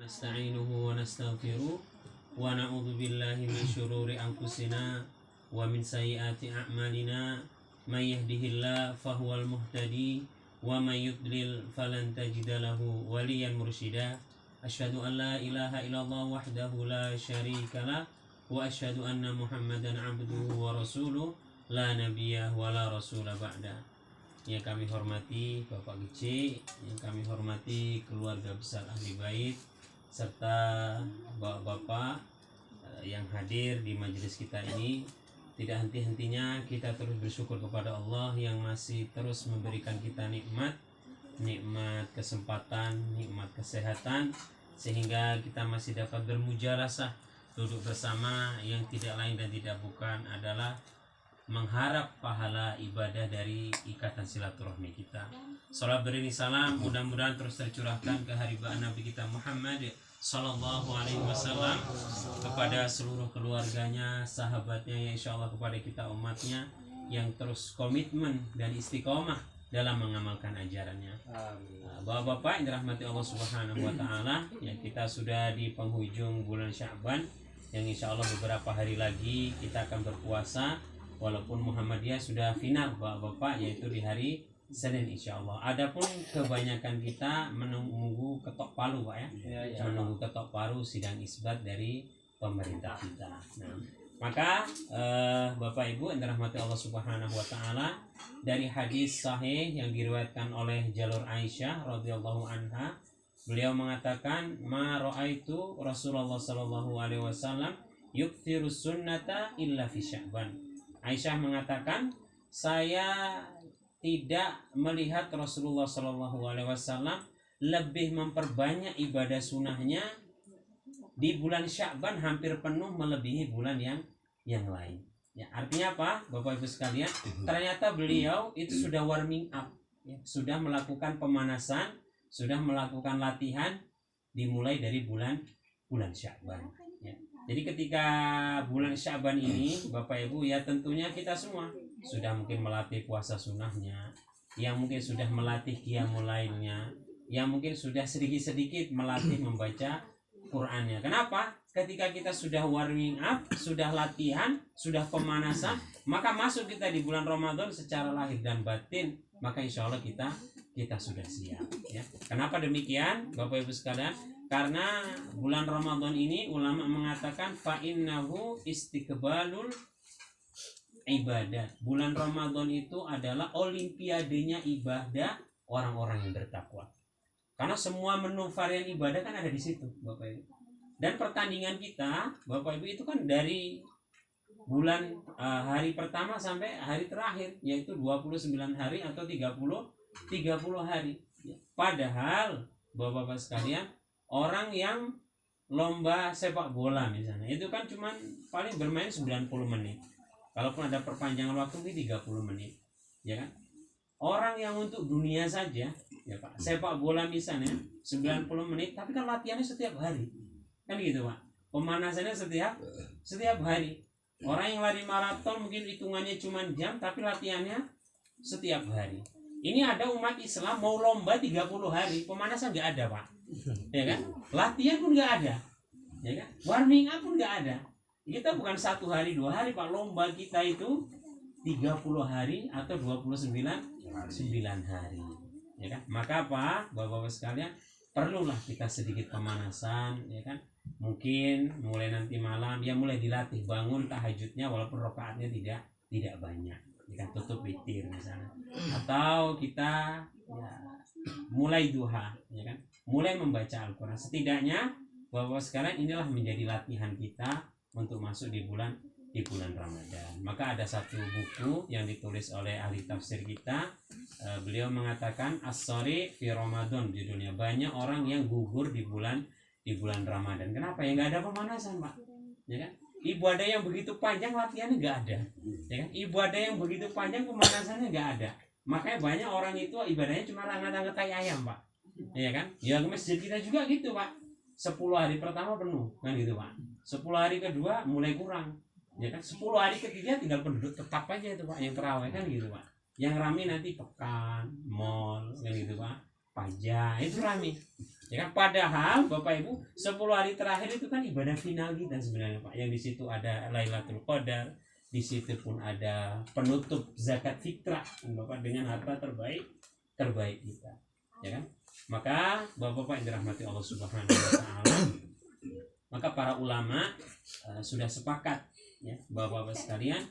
نستعينه ونستغفره ونعوذ بالله من شرور أنفسنا ومن سيئات أعمالنا من يهده الله فهو المهتدي ومن يضلل فلن تجد له وليا مرشدا أشهد أن لا إله إلا الله وحده لا شريك له وأشهد أن محمدا عبده ورسوله لا نبي ولا رسول بعده. Yang kami hormati Bapak Gece, yang kami hormati keluarga besar Ahli Bait serta bapak-bapak yang hadir di majelis kita ini. Tidak henti-hentinya kita terus bersyukur kepada Allah yang masih terus memberikan kita nikmat kesempatan, nikmat kesehatan, sehingga kita masih dapat bermujalasah, duduk bersama yang tidak lain dan tidak bukan adalah mengharap pahala ibadah dari ikatan silaturahmi kita. Salat beriring salam mudah-mudahan terus tercurahkan ke haribaan Nabi kita Muhammad Sallallahu Alaihi Wasallam, kepada seluruh keluarganya, sahabatnya, yang insya Allah kepada kita umatnya yang terus komitmen dan istiqomah dalam mengamalkan ajarannya. Bapak-bapak yang dirahmati Allah Subhanahu Wa Taala, yang kita sudah di penghujung bulan Sya'ban, yang insya Allah beberapa hari lagi kita akan berpuasa. Walaupun Muhammadiyah sudah final bapak-bapak, yaitu di hari Senin insya Allah. Adapun kebanyakan kita menunggu ketok palu Pak ya, menunggu ketok palu sidang isbat dari pemerintah kita. Nah, maka Bapak Ibu yang dirahmati Allah Subhanahu Wa Taala, dari hadis sahih yang diriwayatkan oleh jalur Aisyah radhiyallahu anha, beliau mengatakan, ma ra'aitu Rasulullah sallallahu alaihi wasallam yukthiru sunnata illa fi Sya'ban. Aisyah mengatakan, saya tidak melihat Rasulullah Shallallahu Alaihi Wasallam lebih memperbanyak ibadah sunnahnya di bulan Sya'ban, hampir penuh melebihi bulan yang lain. Ya, artinya apa, Bapak Ibu sekalian? Ternyata beliau itu sudah warming up, ya, sudah melakukan pemanasan, sudah melakukan latihan dimulai dari bulan Sya'ban. Ya. Jadi ketika bulan Sya'ban ini Bapak Ibu ya, tentunya kita semua sudah mungkin melatih puasa sunnahnya, yang mungkin sudah melatih qiyamul lailnya, yang mungkin sudah sedikit-sedikit melatih membaca Qur'annya. Kenapa? Ketika kita sudah warming up, sudah latihan, sudah pemanasan, maka masuk kita di bulan Ramadan secara lahir dan batin, maka insya Allah kita sudah siap ya. Kenapa demikian Bapak Ibu sekalian? Karena bulan Ramadan ini ulama mengatakan fa innahu istiqbalul ibadah. Bulan Ramadan itu adalah olimpiadenya ibadah orang-orang yang bertakwa. Karena semua menu varian ibadah kan ada di situ, Bapak Ibu. Dan pertandingan kita, Bapak Ibu, itu kan dari bulan hari pertama sampai hari terakhir, yaitu 29 hari atau 30 hari. Padahal Bapak-bapak sekalian, orang yang lomba sepak bola misalnya, itu kan cuman paling bermain 90 menit. Kalaupun ada perpanjangan waktu ini 30 menit. Ya kan? Orang yang untuk dunia saja, ya Pak, sepak bola misalnya 90 menit, tapi kan latihannya setiap hari. Kan gitu, Pak. Pemanasannya setiap hari. Orang yang lari maraton mungkin hitungannya cuma jam, tapi latihannya setiap hari. Ini ada umat Islam mau lomba 30 hari, pemanasan nggak ada, Pak. Ya kan? Latihan pun nggak ada. Ya kan? Warming up pun nggak ada. Kita bukan 1 hari 2 hari, Pak. Lomba kita itu 30 hari atau 29 hari. Ya kan? Maka Pak, Bapak-bapak sekalian, perlulah kita sedikit pemanasan, ya kan? Mungkin mulai nanti malam ya mulai dilatih bangun tahajudnya, walaupun rakaatnya tidak banyak. Ya kan, tutup witir misalnya. Atau kita ya mulai duha, ya kan? Mulai membaca Al-Qur'an. Setidaknya Bapak sekalian, inilah menjadi latihan kita untuk masuk di bulan Ramadan. Maka ada satu buku yang ditulis oleh ahli tafsir kita, beliau mengatakan As-Sari fi Ramadan judulnya. Banyak orang yang gugur di bulan Ramadan. Kenapa? Ya nggak ada pemanasan, Pak. Ya kan? Ibadah yang begitu panjang latihannya nggak ada. Ya kan? Ibadah yang begitu panjang pemanasannya nggak ada. Makanya banyak orang itu ibadahnya cuma rangat-rangat kayak ayam, Pak. Ya kan? Ya ke masjid kita juga gitu, Pak. 10 hari pertama penuh, kan gitu, Pak. 10 hari kedua mulai kurang. Ya kan? 10 hari ketiga tinggal penduduk tetap aja itu, Pak, yang terawih, kan gitu, Pak. Yang rame nanti pekan, mall, kan gitu, Pak. pajak, itu rame. Ya kan, padahal Bapak Ibu 10 hari terakhir itu kan ibadah final kita sebenarnya Pak. Yang di situ ada Lailatul Qadar, di situ pun ada penutup zakat fitrah Bapak dengan harta terbaik kita. Ya kan? Maka Bapak-bapak yang dirahmati Allah Subhanahu wa taala, maka para ulama sudah sepakat ya, Bapak-bapak sekalian,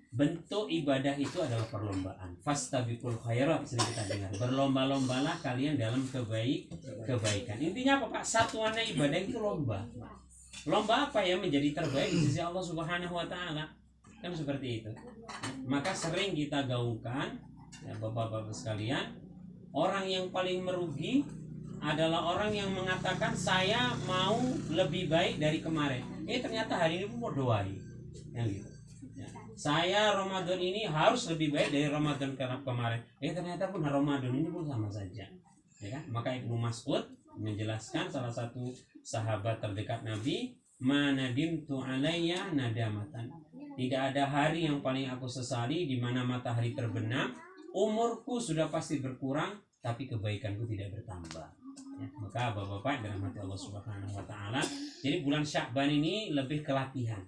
bentuk ibadah itu adalah perlombaan. Fastabiqul khairat, sering kita dengar. Berlomba-lombalah kalian dalam kebaikan. Intinya apa Pak? Satuannya ibadah itu lomba. Lomba apa yang menjadi terbaik di sisi Allah Subhanahu wa taala? Kan seperti itu. Maka sering kita gaungkan ya, Bapak-bapak sekalian, orang yang paling merugi adalah orang yang mengatakan saya mau lebih baik dari kemarin. Ternyata hari ini pun mau doain. Yang gitu. Saya Ramadan ini harus lebih baik dari Ramadan kemarin. Ternyata pun Ramadan ini pun sama saja. Ya kan? Maka Ibnu Mas'ud menjelaskan, salah satu sahabat terdekat Nabi, manadimtu alayya nadamatan. Tidak ada hari yang paling aku sesali di mana matahari terbenam, umurku sudah pasti berkurang, tapi kebaikanku tidak bertambah. Ya, maka Bapak-bapak dirahmati Allah Subhanahu wa taala, jadi bulan Sya'ban ini lebih ke latihan,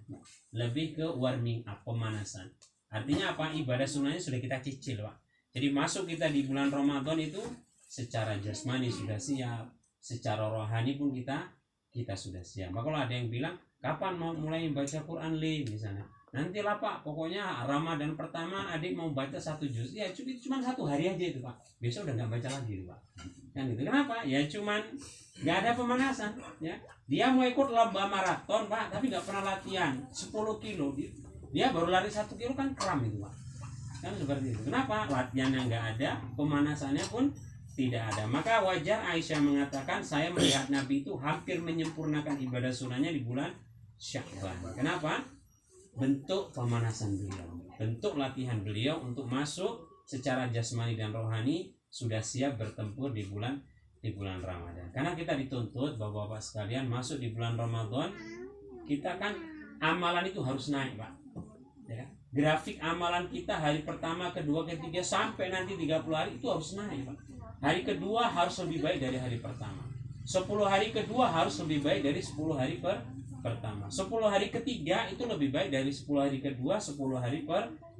lebih ke warming up, pemanasan. Artinya apa? Ibadah sunnahnya sudah kita cicil, Pak. Jadi masuk kita di bulan Ramadan itu secara jasmani sudah siap, secara rohani pun kita sudah siap. Maka kalau ada yang bilang, kapan mau mulai baca Quran misalnya, nantilah Pak, pokoknya Ramadan pertama adik mau baca 1 juz, ya cuma 1 hari aja itu Pak, besok udah nggak baca lagi Pak. Kan gitu. Kenapa? Ya cuman nggak ada pemanasan. Ya, dia mau ikut lomba maraton Pak, tapi nggak pernah latihan 10 kilo, dia baru lari 1 kilo kan kram itu Pak. Kan seperti itu. Kenapa? Latihannya nggak ada, pemanasannya pun tidak ada. Maka wajar Aisyah mengatakan, saya melihat Nabi itu hampir menyempurnakan ibadah sunnahnya di bulan Sya'ban. Kenapa? Bentuk pemanasan beliau, bentuk latihan beliau untuk masuk secara jasmani dan rohani sudah siap bertempur di bulan Ramadan. Karena kita dituntut Bapak-bapak sekalian, masuk di bulan Ramadan, kita kan amalan itu harus naik Pak. Ya, grafik amalan kita hari pertama, kedua, ketiga sampai nanti 30 hari itu harus naik Pak. Hari kedua harus lebih baik dari hari pertama. 10 hari kedua harus lebih baik dari 10 hari pertama. 10 hari ketiga itu lebih baik dari 10 hari kedua, 10 hari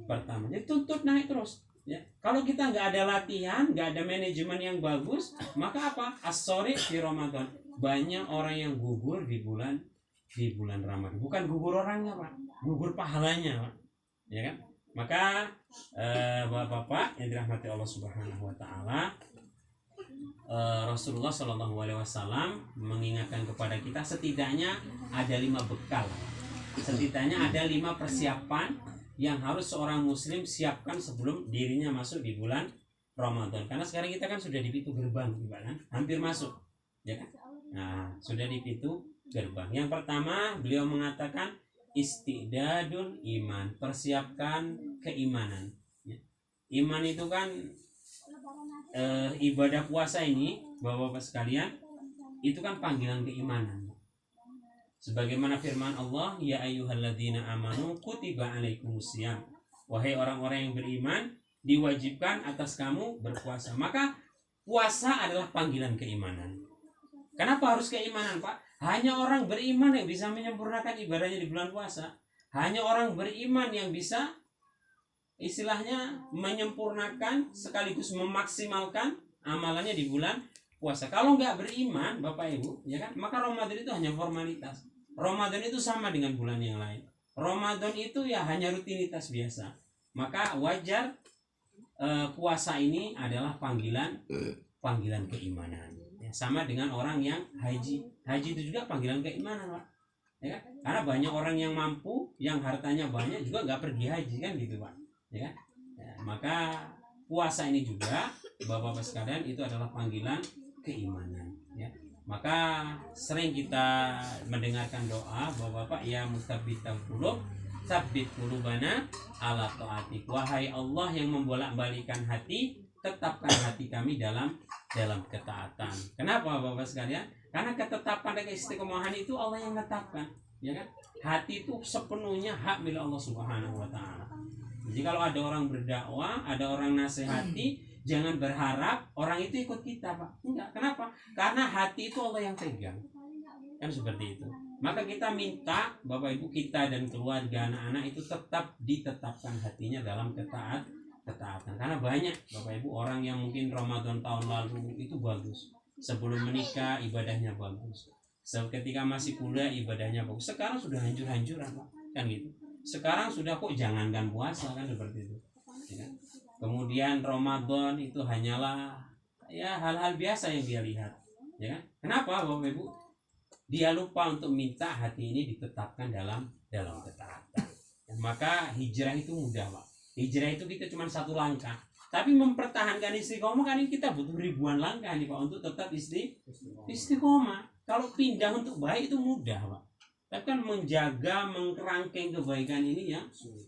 pertama. Jadi tuntut naik terus. Ya. Kalau kita nggak ada latihan, nggak ada manajemen yang bagus, maka apa? As-sori di Ramadan. Banyak orang yang gugur di bulan Ramadan. Bukan gugur orangnya Pak, gugur pahalanya Pak. Ya kan? Maka Bapak-bapak yang dirahmati Allah Subhanahu wa taala, Rasulullah Shallallahu Alaihi Wasallam mengingatkan kepada kita setidaknya ada 5 bekal, setidaknya ada 5 persiapan yang harus seorang muslim siapkan sebelum dirinya masuk di bulan Ramadan. Karena sekarang kita kan sudah di pintu gerbang, kan? Hampir masuk, ya kan? Nah, sudah di pintu gerbang. Yang pertama beliau mengatakan istidadul iman, persiapkan keimanan. Ya. Iman itu kan ibadah puasa ini, Bapak-bapak sekalian, itu kan panggilan keimanan. Sebagaimana firman Allah, ya ayyuhalladzina amanu kutiba alaikumusiyam. Wahai orang-orang yang beriman, diwajibkan atas kamu berpuasa. Maka puasa adalah panggilan keimanan. Kenapa harus keimanan Pak? Hanya orang beriman yang bisa menyempurnakan ibadahnya di bulan puasa. Hanya orang beriman yang bisa istilahnya menyempurnakan sekaligus memaksimalkan amalannya di bulan puasa. Kalau nggak beriman Bapak Ibu, ya kan, maka Ramadan itu hanya formalitas. Ramadan itu sama dengan bulan yang lain. Ramadan itu ya hanya rutinitas biasa. Maka wajar puasa ini adalah panggilan keimanan. Ya, sama dengan orang yang haji. Haji itu juga panggilan keimanan Pak. Ya kan? Karena banyak orang yang mampu, yang hartanya banyak juga nggak pergi haji kan gitu Pak. Ya, maka puasa ini juga Bapak-bapak sekalian itu adalah panggilan keimanan. Ya, maka sering kita mendengarkan doa Bapak-bapak, ya mustabbital qulub tsabbit qulubana ala taatik. Wahai Allah yang membolak-balikan hati, tetapkan hati kami dalam ketaatan. Kenapa Bapak sekalian? Karena ketetapan dan keistiqomahan itu Allah yang menetapkan, ya kan? Hati itu sepenuhnya hak milik Allah Subhanahu wa taala. Jadi kalau ada orang berdakwah, ada orang nasihati, jangan berharap orang itu ikut kita, Pak. Enggak. Kenapa? Karena hati itu Allah yang pegang. Kan seperti itu. Maka kita minta Bapak Ibu kita dan keluarga anak-anak itu tetap ditetapkan hatinya dalam ketaatan. Karena banyak Bapak Ibu orang yang mungkin Ramadan tahun lalu itu bagus. Sebelum menikah ibadahnya bagus. Ketika masih kuliah ibadahnya bagus. Sekarang sudah hancur-hancuran, Pak. Kan gitu. Sekarang sudah kok jangankan puasa, kan seperti itu. Ya. Kemudian Ramadan itu hanyalah ya hal-hal biasa yang dia lihat. Ya. Kenapa Bapak Ibu? Dia lupa untuk minta hati ini ditetapkan dalam ketaatan. Maka hijrah itu mudah, Pak. Hijrah itu kita cuma satu langkah. Tapi mempertahankan istiqomah kan ini kita butuh ribuan langkah nih, Pak, untuk tetap istiqomah. Kalau pindah untuk baik itu mudah, Pak. Tapi kan menjaga, mengkerangkeng kebaikan ini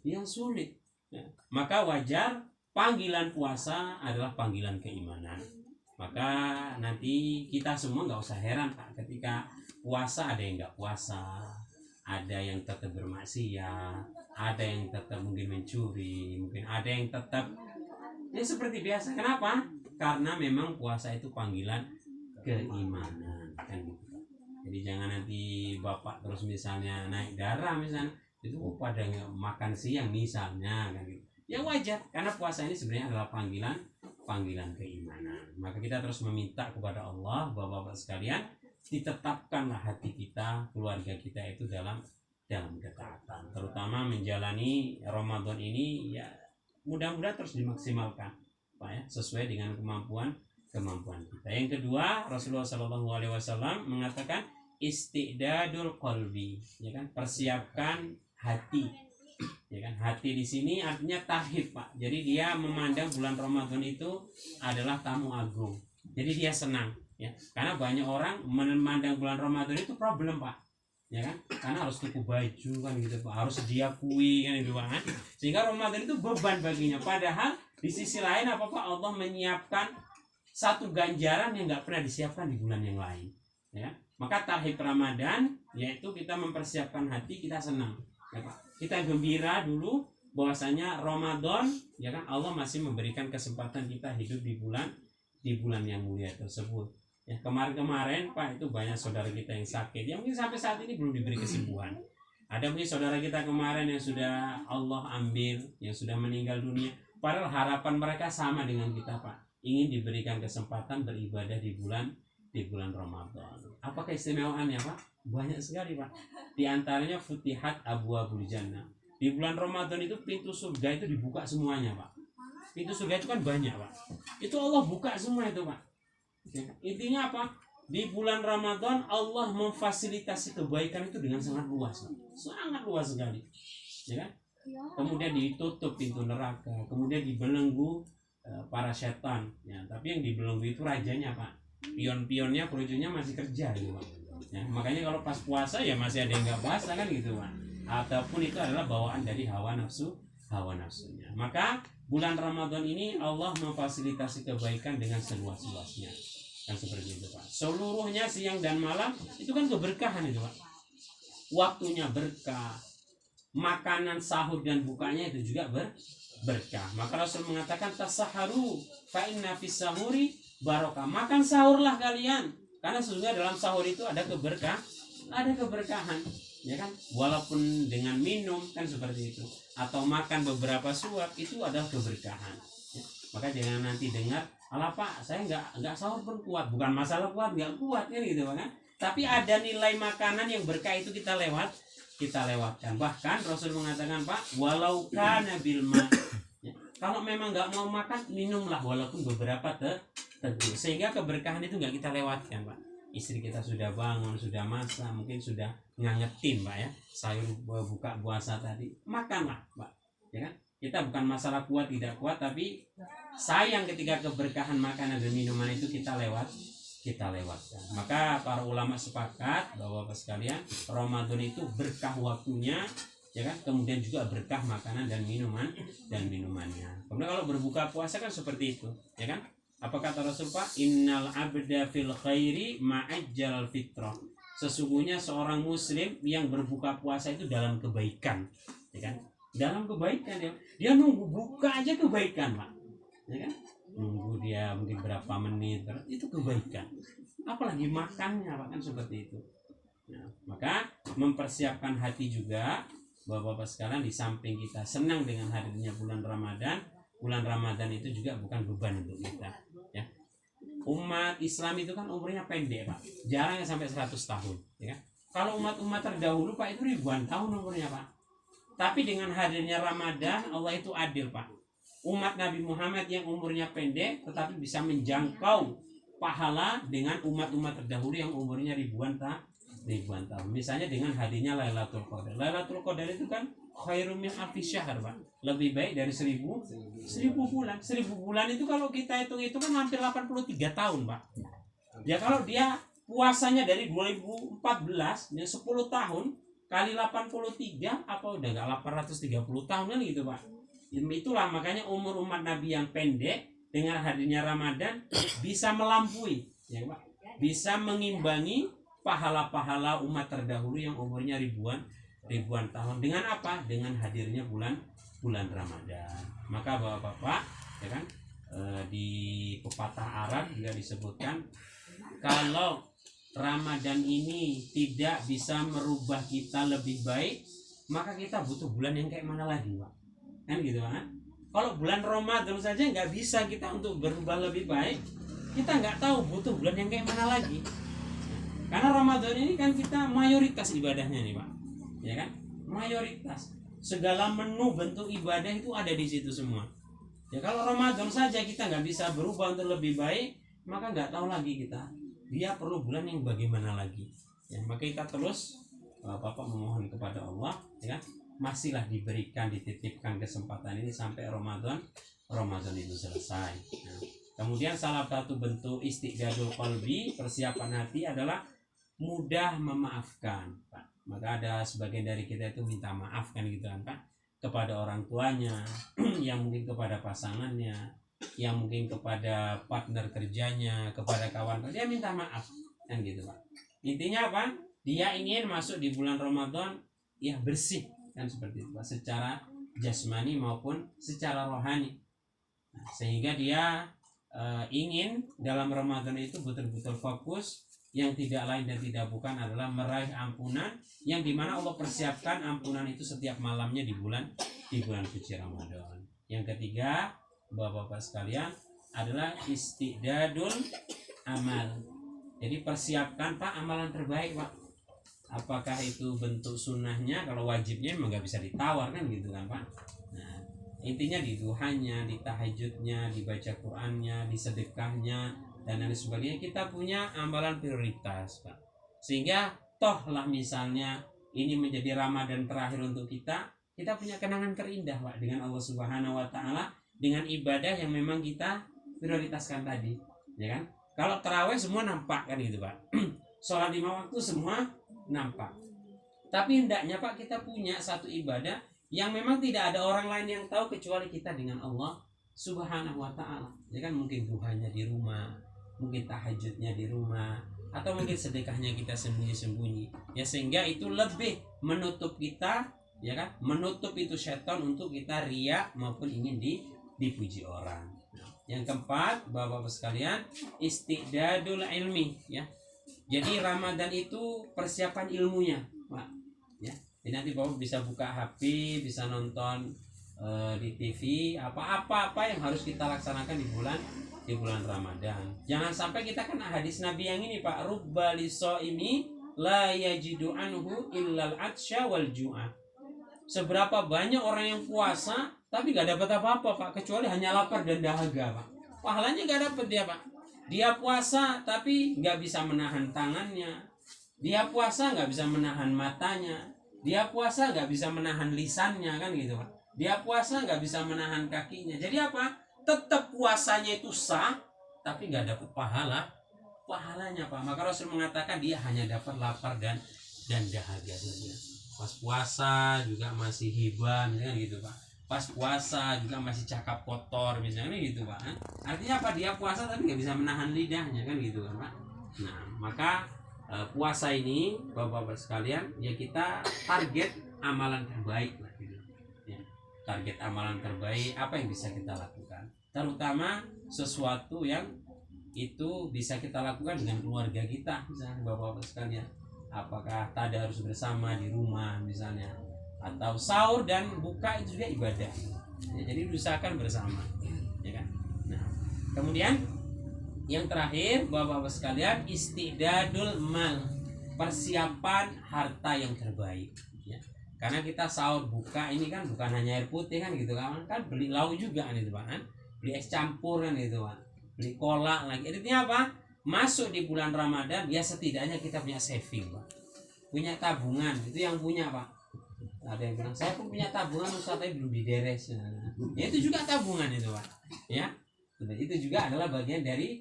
yang sulit. Ya. Maka wajar panggilan puasa adalah panggilan keimanan. Maka nanti kita semua nggak usah heran, Pak, ketika puasa ada yang nggak puasa, ada yang tetap bermaksiat, ada yang tetap mungkin mencuri, mungkin ada yang tetap ya seperti biasa. Kenapa? Karena memang puasa itu panggilan keimanan, kan gitu. Jadi jangan nanti Bapak terus misalnya naik darah misalnya itu pada makan siang misalnya, kan gitu. Ya wajar, karena puasa ini sebenarnya adalah panggilan keimanan. Maka kita terus meminta kepada Allah, Bapak-bapak sekalian, ditetapkanlah hati kita, keluarga kita itu dalam ketaatan. Terutama menjalani Ramadan ini ya mudah-mudahan terus dimaksimalkan, Pak ya, sesuai dengan kemampuan kita. Yang kedua, Rasulullah SAW mengatakan istidadul qalbi, ya kan, persiapkan hati. Ya kan, hati di sini artinya tahib, Pak. Jadi dia memandang bulan Ramadan itu adalah tamu agung. Jadi dia senang, ya. Karena banyak orang memandang bulan Ramadan itu problem, Pak. Ya kan? Karena harus tuku baju kan gitu, Pak. Harus sedia kue kan itu, Pak. Sehingga Ramadan itu beban baginya. Padahal di sisi lain apa, Pak? Allah menyiapkan satu ganjaran yang nggak pernah disiapkan di bulan yang lain. Ya. Maka tahib Ramadan yaitu kita mempersiapkan hati, kita senang. Ya, Pak. Kita gembira dulu bahwasanya Ramadan, ya kan, Allah masih memberikan kesempatan kita hidup di bulan yang mulia tersebut. Ya, kemarin Pak, itu banyak saudara kita yang sakit, yang mungkin sampai saat ini belum diberi kesembuhan. Ada mungkin saudara kita kemarin yang sudah Allah ambil, yang sudah meninggal dunia. Padahal harapan mereka sama dengan kita, Pak. Ingin diberikan kesempatan beribadah di bulan Ramadan. Apa keistimewaannya, Pak? Banyak sekali, Pak. Di antaranya futihat abwaabul jannah. Di bulan Ramadan itu pintu surga itu dibuka semuanya, Pak. Pintu surga itu kan banyak, Pak. Itu Allah buka semua itu, Pak. Ya, intinya apa? Di bulan Ramadan Allah memfasilitasi kebaikan itu dengan sangat luas, Pak. Sangat luas sekali. Ya kan? Kemudian ditutup pintu neraka, kemudian dibelenggu para setan. Ya, tapi yang dibelenggu itu rajanya, Pak. Pion-pionnya, krujunya masih kerja gitu, Pak. Ya, makanya kalau pas puasa ya masih ada yang nggak puasa kan gitu, Pak. Ataupun itu adalah bawaan dari hawa nafsunya. Maka bulan Ramadan ini Allah memfasilitasi kebaikan dengan seluas-luasnya. Kan seperti itu, Pak. Seluruhnya siang dan malam itu kan keberkahan itu, Pak. Waktunya berkah. Makanan sahur dan bukanya itu juga berkah. Maka Rasul mengatakan tasaharu fa inna fis sahuri barokah. Makan sahurlah kalian, karena sesungguhnya dalam sahur itu ada keberkahan, ya kan? Walaupun dengan minum kan seperti itu, atau makan beberapa suap itu adalah keberkahan. Ya. Maka jangan nanti dengar, alah Pak, saya nggak sahur pun kuat. Bukan masalah kuat, nggak kuat kan gitu, kan? Tapi ada nilai makanan yang berkah itu kita lewatkan. Bahkan Rasul mengatakan, Pak, walau kana bil ma. Ya. Kalau memang nggak mau makan, minumlah walaupun beberapa teguh, sehingga keberkahan itu nggak kita lewatkan, Pak. Istri kita sudah bangun, sudah masak, mungkin sudah ngangetin, Pak ya, sayur buka puasa tadi, makanlah, Pak. Ya kan? Kita bukan masalah kuat tidak kuat, tapi sayang ketika keberkahan makanan dan minuman itu kita lewatkan. Maka para ulama sepakat bahwa Bapak sekalian, Ramadan itu berkah waktunya, ya kan? Kemudian juga berkah makanan dan minumannya. Kemudian kalau berbuka puasa kan seperti itu, ya kan? Apa kata Rasul, Pak? Innal abda fil khairi ma'ajjalal fitrah. Sesungguhnya seorang muslim yang berbuka puasa itu dalam kebaikan, ya kan? Dalam kebaikan dia nunggu buka aja kebaikan, Pak. Ya kan? nunggu dia mungkin berapa menit, itu kebaikan. Apalagi makannya Pak, kan seperti itu. Nah, maka mempersiapkan hati juga, Bapak-bapak sekalian, di samping kita senang dengan hadirnya bulan Ramadan itu juga bukan beban untuk kita, ya. Umat Islam itu kan umurnya pendek Pak, jarang yang sampai 100 tahun, ya. Kalau umat-umat terdahulu Pak itu ribuan tahun umurnya Pak. Tapi dengan hadirnya Ramadan, Allah itu adil Pak. Umat Nabi Muhammad yang umurnya pendek tetapi bisa menjangkau pahala dengan umat-umat terdahulu yang umurnya ribuan tahun. Misalnya dengan hadirnya Lailatul Qadar. Lailatul Qadar itu kan khairum min alfi syahr Pak. Lebih baik dari 1000 bulan. 1000 bulan itu kalau kita hitung itu kan hampir 83 tahun Pak. Ya kalau dia puasanya dari 2014 ya 10 tahun kali 83 apa udah enggak 830 tahun kan gitu Pak. Itulah makanya umur umat Nabi yang pendek dengan hadirnya Ramadan bisa melampaui, ya Pak, bisa mengimbangi pahala-pahala umat terdahulu yang umurnya ribuan tahun. Dengan apa? Dengan hadirnya bulan Ramadan. Maka Bapak-bapak, ya kan, di pepatah Arab juga disebutkan kalau Ramadan ini tidak bisa merubah kita lebih baik, maka kita butuh bulan yang kayak mana lagi Pak? Kan gitu kan? Kalau bulan Ramadan saja nggak bisa kita untuk berubah lebih baik, kita nggak tahu butuh bulan yang kayak mana lagi. Karena Ramadan ini kan kita mayoritas ibadahnya nih Pak, ya kan? Mayoritas segala menu bentuk ibadah itu ada di situ semua. Ya kalau Ramadan saja kita nggak bisa berubah untuk lebih baik, maka nggak tahu lagi kita dia perlu bulan yang bagaimana lagi. Ya maka kita terus Bapak memohon kepada Allah, ya kan? Masihlah dititipkan kesempatan ini sampai Ramadan itu selesai. Nah, kemudian salah satu bentuk istiqdadul qalbi, persiapan hati adalah mudah memaafkan Pak. Maka ada sebagian dari kita itu minta maaf kan gitu kan Pak, kepada orang tuanya, yang mungkin kepada pasangannya, yang mungkin kepada partner kerjanya, kepada kawan kerja, minta maaf kan gitu Pak. Intinya apa? Dia ingin masuk di bulan Ramadan ya bersih kan seperti itu Pak, secara jasmani maupun secara rohani. Nah, sehingga dia ingin dalam Ramadan itu betul-betul fokus, yang tidak lain dan tidak bukan adalah meraih ampunan, yang dimana Allah persiapkan ampunan itu setiap malamnya di bulan suci Ramadan. Yang ketiga Bapak-bapak sekalian adalah istiqdadul amal. Jadi persiapkan Pak amalan terbaik Pak. Apakah itu bentuk sunnahnya, kalau wajibnya memang nggak bisa ditawar kan gitu kan Pak. Nah intinya di duhanya, di tahajudnya, dibaca Qur'annya, di sedekahnya dan lain sebagainya, kita punya amalan prioritas Pak. Sehingga toh lah misalnya ini menjadi Ramadan terakhir untuk kita punya kenangan terindah Pak dengan Allah Subhanahu Wa Taala, dengan ibadah yang memang kita prioritaskan tadi, ya kan? Kalau tarawih semua nampak kan gitu Pak. Sholat 5 waktu semua nampak. Tapi hendaknya Pak kita punya satu ibadah yang memang tidak ada orang lain yang tahu kecuali kita dengan Allah Subhanahu Wa Taala. Ya kan, mungkin duhanya di rumah, mungkin tahajudnya di rumah, atau mungkin sedekahnya kita sembunyi-sembunyi. Ya sehingga itu lebih menutup kita, ya kan? Menutup itu setan untuk kita riya maupun ingin dipuji orang. Yang keempat, Bapak-bapak sekalian, istiqdadul ilmi, ya. Jadi Ramadan itu persiapan ilmunya, Pak. Ya. Jadi nanti Bapak bisa buka HP, bisa nonton di TV, apa yang harus kita laksanakan di bulan Ramadan. Jangan sampai kita kan hadis Nabi yang ini, Pak, rubba lisoimi la yajidu anhu illal atsya wal ju'a. Seberapa banyak orang yang puasa tapi nggak dapat apa-apa Pak, kecuali hanya lapar dan dahaga Pak. Pahalanya nggak dapat dia Pak. Dia puasa tapi nggak bisa menahan tangannya. Dia puasa nggak bisa menahan matanya. Dia puasa nggak bisa menahan lisannya kan gitu Pak. Dia puasa nggak bisa menahan kakinya. Jadi apa? Tetap puasanya itu sah, tapi nggak dapat pahalanya Pak. Maka Rasul mengatakan dia hanya dapat lapar dan dahaga saja. Pas puasa juga masih hibah misalnya gitu Pak. Pas puasa juga masih cakap kotor misalnya gitu Pak. Artinya apa? Dia puasa tapi nggak bisa menahan lidahnya kan gitu kan Pak. Nah maka puasa ini Bapak-bapak sekalian, ya kita target amalan terbaik lah gitu. Ya, target amalan terbaik apa yang bisa kita lakukan. terutama sesuatu yang itu bisa kita lakukan dengan keluarga kita, misalnya bapak-bapak sekalian, apakah tadarus bersama di rumah misalnya, atau sahur dan buka itu juga ibadah ya, jadi usahakan bersama ya kan. Nah kemudian yang terakhir bapak-bapak sekalian, istidadul mal, persiapan harta yang terbaik ya. Karena kita sahur buka ini kan bukan hanya air putih kan gitu kan beli lauk juga kan itu Pak kan, beli es campur kan gitu Pak, beli kolak lagi. Intinya apa? Masuk di bulan Ramadan ya setidaknya kita punya saving Pak, punya tabungan. Itu yang punya Pak. Ada yang bilang saya pun punya tabungan Ustaz tapi belum dideres. Ya itu juga tabungan itu Pak ya. Itu juga adalah bagian dari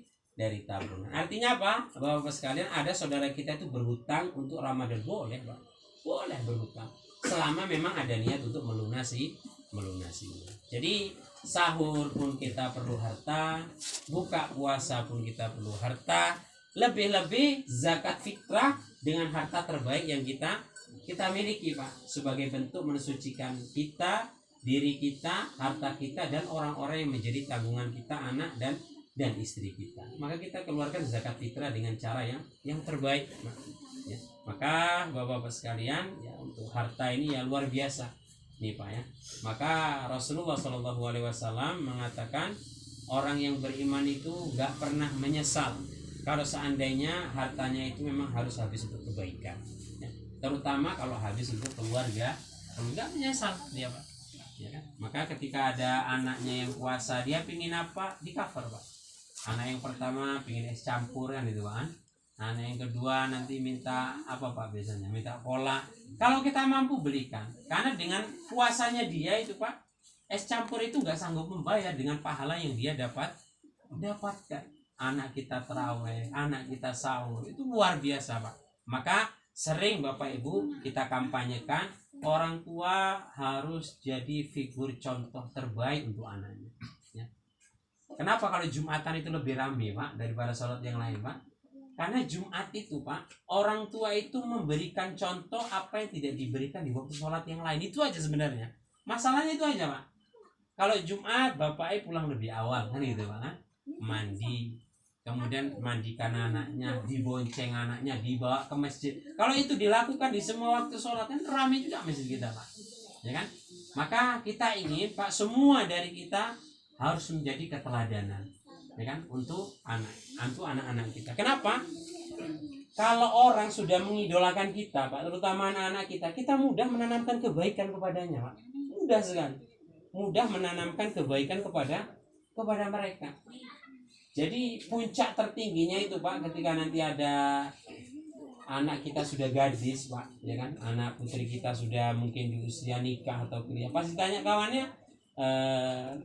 tabungan. Artinya apa bapak-bapak sekalian, ada saudara kita itu berhutang untuk Ramadan, boleh Pak, boleh berhutang selama memang ada niat untuk melunasinya. Jadi sahur pun kita perlu harta, buka puasa pun kita perlu harta, lebih-lebih zakat fitrah dengan harta terbaik yang kita miliki Pak, sebagai bentuk mensucikan kita, diri kita, harta kita, dan orang-orang yang menjadi tanggungan kita, anak dan istri kita. Maka kita keluarkan zakat fitrah dengan cara yang terbaik ya. Maka bapak-bapak sekalian ya, untuk harta ini ya luar biasa nih Pak ya. Maka Rasulullah SAW mengatakan orang yang beriman itu gak pernah menyesal kalau seandainya hartanya itu memang harus habis untuk kebaikan ya. Terutama kalau habis untuk keluarga, enggak menyesal dia Pak ya kan. Maka ketika ada anaknya yang puasa, dia pingin apa di cover Pak. Anak yang pertama pingin es campur kan itu Pak. Anak yang kedua nanti minta apa Pak, biasanya minta kolak. Kalau kita mampu belikan, karena dengan puasanya dia itu Pak, es campur itu nggak sanggup membayar dengan pahala yang dia dapatkan. Anak kita terawih, anak kita sahur, itu luar biasa Pak. Maka sering Bapak Ibu kita kampanyekan, orang tua harus jadi figur contoh terbaik untuk anaknya ya. Kenapa kalau Jumatan itu lebih ramai Pak daripada sholat yang lain Pak? Karena Jumat itu Pak, orang tua itu memberikan contoh apa yang tidak diberikan di waktu sholat yang lain. Itu aja sebenarnya. Masalahnya itu aja Pak. Kalau Jumat Bapak pulang lebih awal kan gitu Pak kan? Mandi, kemudian mandikan anaknya, dibonceng anaknya, dibawa ke masjid. Kalau itu dilakukan di semua waktu sholat kan ramai juga masjid kita Pak ya kan. Maka kita ingin Pak, semua dari kita harus menjadi keteladanan ya kan, untuk anak-anak kita. Kenapa? Kalau orang sudah mengidolakan kita Pak, terutama anak-anak kita mudah menanamkan kebaikan kepadanya Pak. Mudah sekali, mudah menanamkan kebaikan kepada mereka. Jadi puncak tertingginya itu Pak, ketika nanti ada anak kita sudah gadis Pak ya kan, anak putri kita sudah mungkin di usia nikah atau kuliah, pasti tanya kawannya,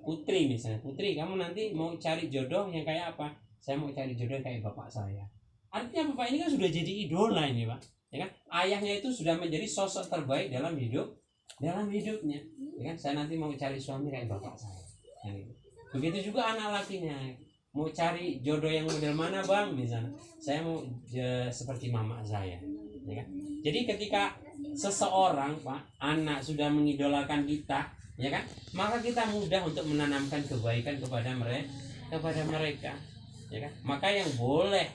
putri misalnya, putri kamu nanti mau cari jodoh yang kayak apa? Saya mau cari jodoh yang kayak bapak saya. Artinya bapak ini kan sudah jadi idola ini Pak ya kan, ayahnya itu sudah menjadi sosok terbaik dalam hidupnya ya kan. Saya nanti mau cari suami kayak bapak saya ya, gitu. Begitu juga anak lakinya, mau cari jodoh yang model mana Bang, misalnya saya mau seperti mama saya ya kan. Jadi ketika seseorang Pak, anak sudah mengidolakan kita ya kan, maka kita mudah untuk menanamkan kebaikan kepada mereka ya kan. Maka yang boleh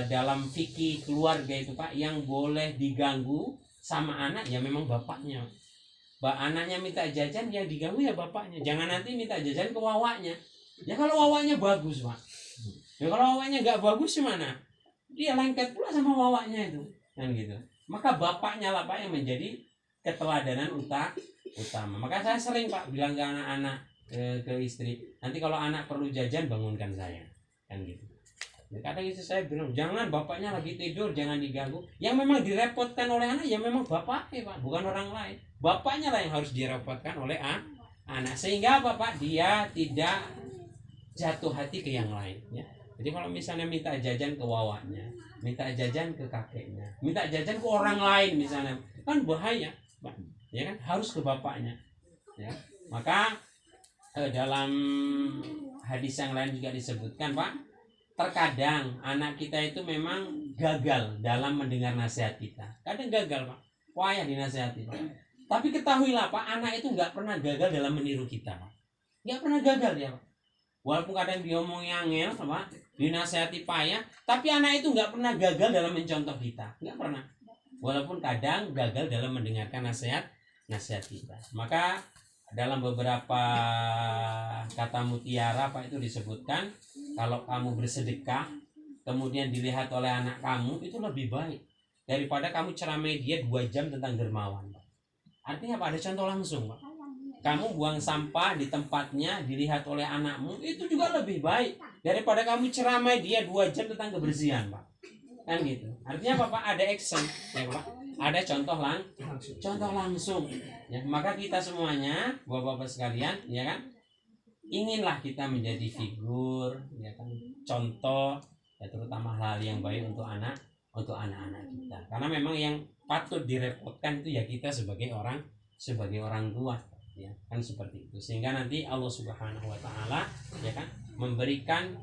dalam fikih keluarga itu Pak, yang boleh diganggu sama anak ya memang bapaknya. Anaknya minta jajan, yang diganggu ya bapaknya. Jangan nanti minta jajan ke wawaknya ya, kalau wawaknya bagus Pak ya. Kalau wawaknya nggak bagus gimana, dia lengket pula sama wawaknya itu kan gitu. Maka bapaknya lah Pak yang menjadi keteladanan utama. Maka saya sering Pak bilang ke anak-anak, ke istri, nanti kalau anak perlu jajan bangunkan saya kan gitu ya. Kadang istri saya bilang, jangan, bapaknya lagi tidur, jangan diganggu. Yang memang direpotkan oleh anak ya memang bapaknya Pak, bukan orang lain. Bapaknya lah yang harus direpotkan oleh anak, sehingga Bapak dia tidak jatuh hati ke yang lain ya. Jadi kalau misalnya minta jajan ke wawaknya, minta jajan ke kakeknya, minta jajan ke orang lain misalnya, kan bahaya Pak ya kan, harus ke bapaknya ya. Maka dalam hadis yang lain juga disebutkan Pak, terkadang anak kita itu memang gagal dalam mendengar nasihat kita. Kadang gagal Pak, payah dinasihati Pak. Tapi ketahuilah Pak, anak itu nggak pernah gagal dalam meniru kita Pak. Nggak pernah gagal ya Pak. walaupun kadang diomongi angel, apa, dinasehati payah, tapi anak itu nggak pernah gagal dalam mencontoh kita, nggak pernah. Walaupun kadang gagal dalam mendengarkan nasihat kita. Maka dalam beberapa kata mutiara Pak itu disebutkan, kalau kamu bersedekah kemudian dilihat oleh anak kamu, itu lebih baik daripada kamu ceramai dia 2 jam tentang dermawan. Artinya apa? Ada contoh langsung, Pak. Kamu buang sampah di tempatnya dilihat oleh anakmu, itu juga lebih baik daripada kamu ceramai dia 2 jam tentang kebersihan, Pak. Kan gitu. Artinya apa, Pak? Ada action, ya Pak. Ada contoh langsung. Ya, maka kita semuanya, Bapak-bapak sekalian, ya kan, inginlah kita menjadi figur, ya kan, contoh, ya, terutama hal yang baik untuk anak-anak kita. Karena memang yang patut direpotkan itu ya kita sebagai orang tua, ya kan, seperti itu. Sehingga nanti Allah Subhanahu wa taala, ya kan, memberikan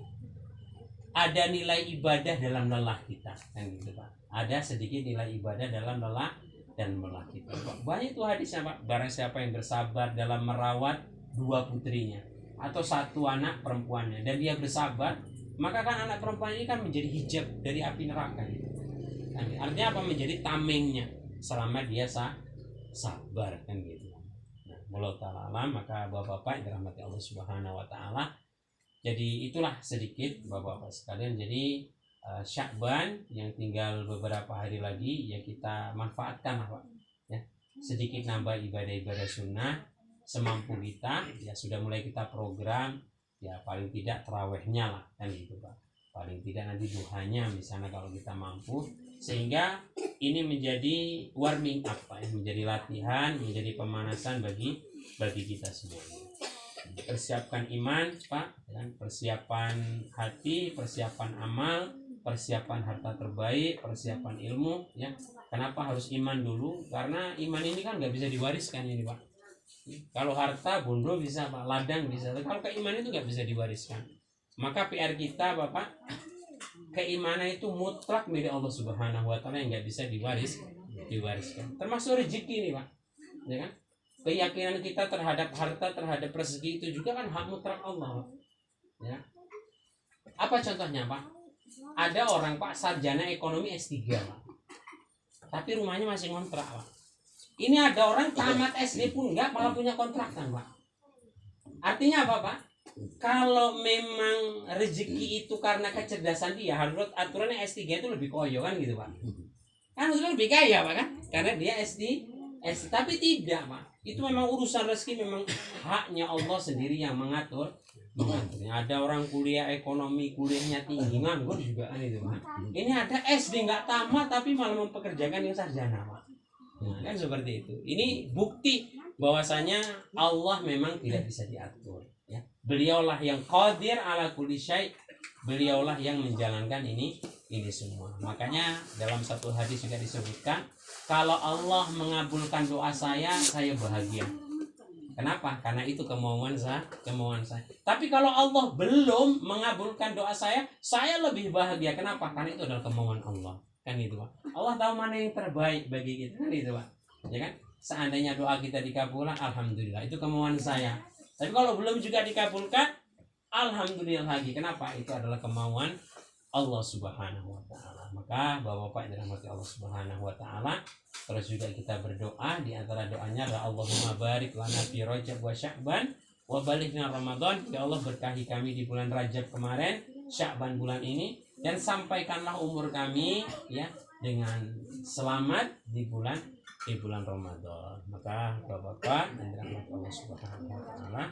ada nilai ibadah dalam lelah kita, kan gitu, Pak. Ada sedikit nilai ibadah dalam lelah dan lelah kita. Banyak itu hadisnya, Pak. Barang siapa yang bersabar dalam merawat 2 putrinya atau 1 anak perempuannya dan dia bersabar, maka kan anak perempuan ini kan menjadi hijab dari api neraka, gitu. Artinya apa? Menjadi tamengnya selama dia sabar, kan gitu. Nah, wallahu ta'ala alam. Maka Bapak-bapak yang dirahmati Allah Subhanahu wa taala, jadi itulah sedikit Bapak-bapak sekalian. Jadi Sya'ban yang tinggal beberapa hari lagi, ya kita manfaatkan lah, Pak, ya. Sedikit nambah ibadah-ibadah sunnah semampu kita, ya sudah mulai kita program, ya paling tidak tarawehnya lah, kan gitu, Pak. Paling tidak nanti duhanya misalnya kalau kita mampu, sehingga ini menjadi warming up, Pak, ya. Menjadi latihan, menjadi pemanasan bagi kita semuanya. Persiapkan iman, Pak, ya, persiapan hati, persiapan amal, persiapan harta terbaik, persiapan ilmu, ya. Kenapa harus iman dulu? Karena iman ini kan nggak bisa diwariskan ini, Pak. Kalau harta bondo bisa, Pak, ladang bisa, tapi kalau keimanan itu nggak bisa diwariskan. Maka PR kita, Bapak, keimanan itu mutlak milik Allah Subhanahu wa taala yang nggak bisa diwariskan. Termasuk rezeki ini, Pak, ya kan? Keyakinan kita terhadap harta, terhadap rezeki itu juga kan hak mutlak Allah, Pak. Ya. Apa contohnya, Pak? Ada orang, Pak, sarjana ekonomi S3, Pak, tapi rumahnya masih ngontrak, Pak. Ini ada orang tamat SD pun enggak, malah punya kontrakan, Pak. Artinya apa, Pak? Kalau memang rezeki itu karena kecerdasan dia, harus aturannya S3 itu lebih koyo, kan gitu, Pak. Kan harusnya lebih kaya, Pak, kan? Karena dia SD. Tapi tidak, Pak. Itu memang urusan rezeki, memang haknya Allah sendiri yang mengatur. Ada orang kuliah ekonomi, kuliahnya tinggi, nganggur juga, kan itu, Pak. Ini ada SD nggak tamat tapi malah mempekerjakan yang sarjana, Pak. Nah, kan seperti itu. Ini bukti bahwasanya Allah memang tidak bisa diatur, ya. Beliaulah yang qadir ala kulli syai'. Beliaulah yang menjalankan ini semua. Makanya dalam satu hadis juga disebutkan, kalau Allah mengabulkan doa saya bahagia. Kenapa? Karena itu kemauan saya. Tapi kalau Allah belum mengabulkan doa saya lebih bahagia. Kenapa? Karena itu adalah kemauan Allah. Kan itu, Pak. Allah tahu mana yang terbaik bagi kita, kan itu, Pak. Ya kan? Seandainya doa kita dikabulkan, alhamdulillah, itu kemauan saya. Tapi kalau belum juga dikabulkan, alhamdulillah lagi. Kenapa? Itu adalah kemauan Allah Subhanahu wa taala. Maka Bapak-bapak yang dirahmati Allah Subhanahu wa taala, terus juga kita berdoa. Di antara doanya adalah Allahumma barik lana fi Rajab wa Sya'ban wa balighna Ramadan. Ya Allah, berkahi kami di bulan Rajab kemarin, Sya'ban bulan ini, dan sampaikanlah umur kami, ya, dengan selamat di bulan Ramadan. Maka Bapak-bapak yang dirahmati Allah Subhanahu wa taala,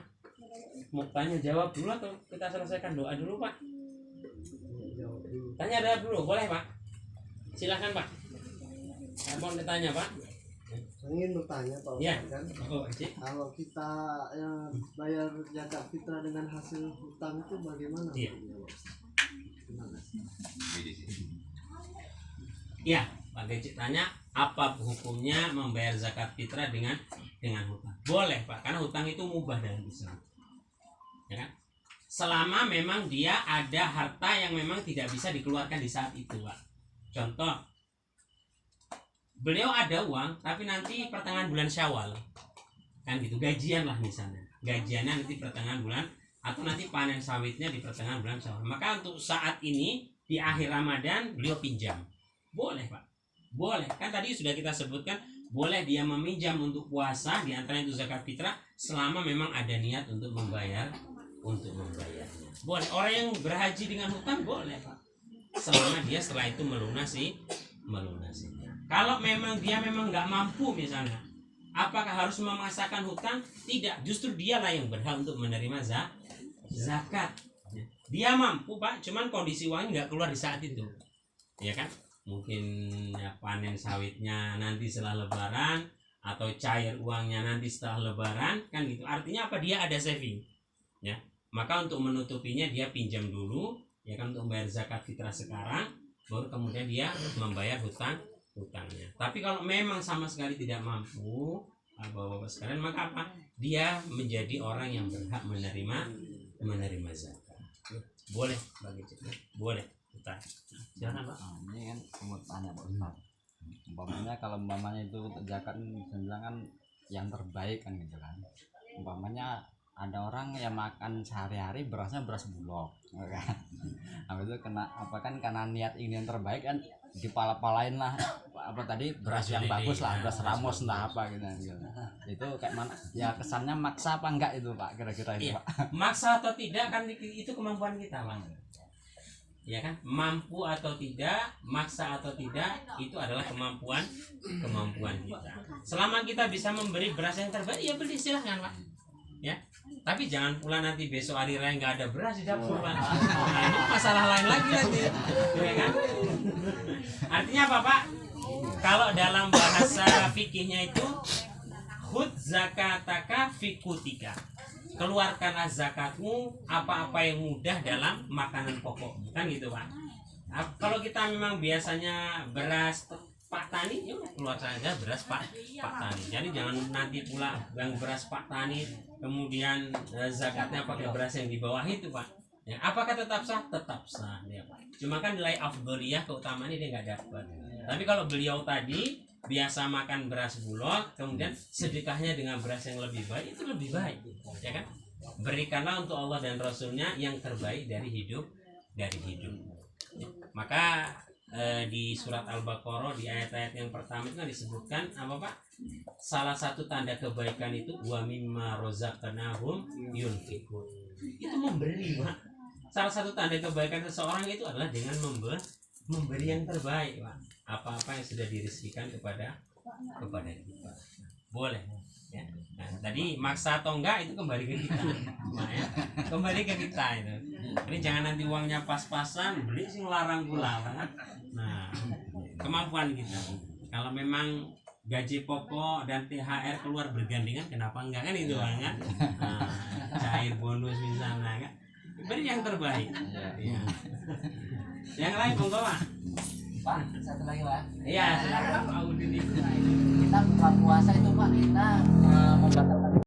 mau tanya jawab dulu atau kita selesaikan doa dulu, Pak? Tanya jawab dulu, boleh, Pak? Silahkan, Pak. Mohon ditanya, Pak. Saya ingin bertanya, Pak, Ya. kan? Oh, Kalau kita bayar zakat fitrah dengan hasil hutang itu bagaimana? Iya. Gimana? Ya, Pak Gecik tanya, apa hukumnya membayar zakat fitrah dengan hutang? Boleh, Pak, karena hutang itu mubah dalam Islam. Ya kan? Selama memang dia ada harta yang memang tidak bisa dikeluarkan di saat itu, Pak. Contoh, beliau ada uang tapi nanti pertengahan bulan Syawal, kan gitu, gajian lah misalnya, gajiannya nanti pertengahan bulan atau nanti panen sawitnya di pertengahan bulan Syawal. Maka untuk saat ini di akhir Ramadan beliau pinjam. Boleh, Pak. Boleh. Kan tadi sudah kita sebutkan boleh dia meminjam untuk puasa, di antara itu zakat fitrah, selama memang ada niat untuk membayarnya. Boleh. Orang yang berhaji dengan hutang boleh, Pak. Selama dia setelah itu melunasinya. Kalau memang dia nggak mampu misalnya, apakah harus memaksakan hutang? Tidak. Justru dialah yang berhak untuk menerima zakat. Dia mampu, Pak, cuman kondisi uangnya nggak keluar di saat itu, ya kan? Mungkin ya, panen sawitnya nanti setelah Lebaran, atau cair uangnya nanti setelah Lebaran, kan gitu. Artinya apa? Dia ada saving, ya. Maka untuk menutupinya dia pinjam dulu, ya kan, untuk membayar zakat fitrah sekarang, baru kemudian dia membayar hutangnya. Tapi kalau memang sama sekali tidak mampu, Bapak-bapak sekalian, maka apa? Dia menjadi orang yang berhak menerima zakat. Boleh bagi kita, boleh. Kita silakan, Pak. Ini kan mau tanya Pak Ustaz. Umpamanya kalau itu zakat bilang kan yang terbaik kan gitu kan. Umpamanya ada orang yang makan sehari-hari berasnya beras bulog, kan? Habis itu karena niat ini yang terbaik kan dipala-palain lah beras yang bagus lah, beras Ramos entah apa gitu. Itu kayak mana? Ya kesannya maksa apa enggak itu, Pak? Kira-kira itu, Pak. Maksa atau tidak kan itu kemampuan kita, Pak. Ya kan, mampu atau tidak, maksa atau tidak, itu adalah kemampuan kita. Selama kita bisa memberi beras yang terbaik, ya beli, silahkan, Pak. Ya, tapi jangan pula nanti besok hari raya nggak ada beras di dapur, Pak. Nah, itu masalah lain lagi nanti, ya kan? Artinya apa, Pak? Kalau dalam bahasa fikihnya itu khud zakataka fikutika, keluarkanlah zakatmu apa-apa yang mudah dalam makanan pokok, kan gitu, Pak. Nah, kalau kita memang biasanya beras Pak Tani, ya keluar saja beras Pak Tani. Jadi jangan nanti pula yang beras Pak Tani kemudian zakatnya pakai beras yang di bawah itu, Pak. Ya, apakah tetap sah? Tetap sah, ya, Pak. Cuma kan nilai afdholiyah, keutamaannya dia nggak dapat. Tapi kalau beliau tadi biasa makan beras bulog, kemudian sedekahnya dengan beras yang lebih baik, itu lebih baik, ya kan? Berikanlah untuk Allah dan Rasulnya yang terbaik dari hidup. Ya. Maka di surat Al-Baqarah di ayat-ayat yang pertama itu kan disebutkan apa, Pak? Salah satu tanda kebaikan itu wa mimma razaqnahum yunfiqun. Itu memberi, Pak. Salah satu tanda kebaikan seseorang itu adalah dengan memberi yang terbaik, Pak. Apa-apa yang sudah direzekikan kepada kita. Boleh, ya. Nah, tadi maksa atau enggak itu kembali ke kita. Nah, ya. Kembali ke kita itu. Ini jangan nanti uangnya pas-pasan beli sih ngelarang pula, kan? Nah, kemampuan kita. Kalau memang gaji pokok dan THR keluar bergandengan, kenapa enggak, kan itu, kan? Nah, cair bonus misalnya, kan? Beri yang terbaik. Ya. Yang lain monggo, Pak. Pak, satu lagi, Pak. Iya, silakan Pak Udin itu. Kita buka puasa itu, Pak, kita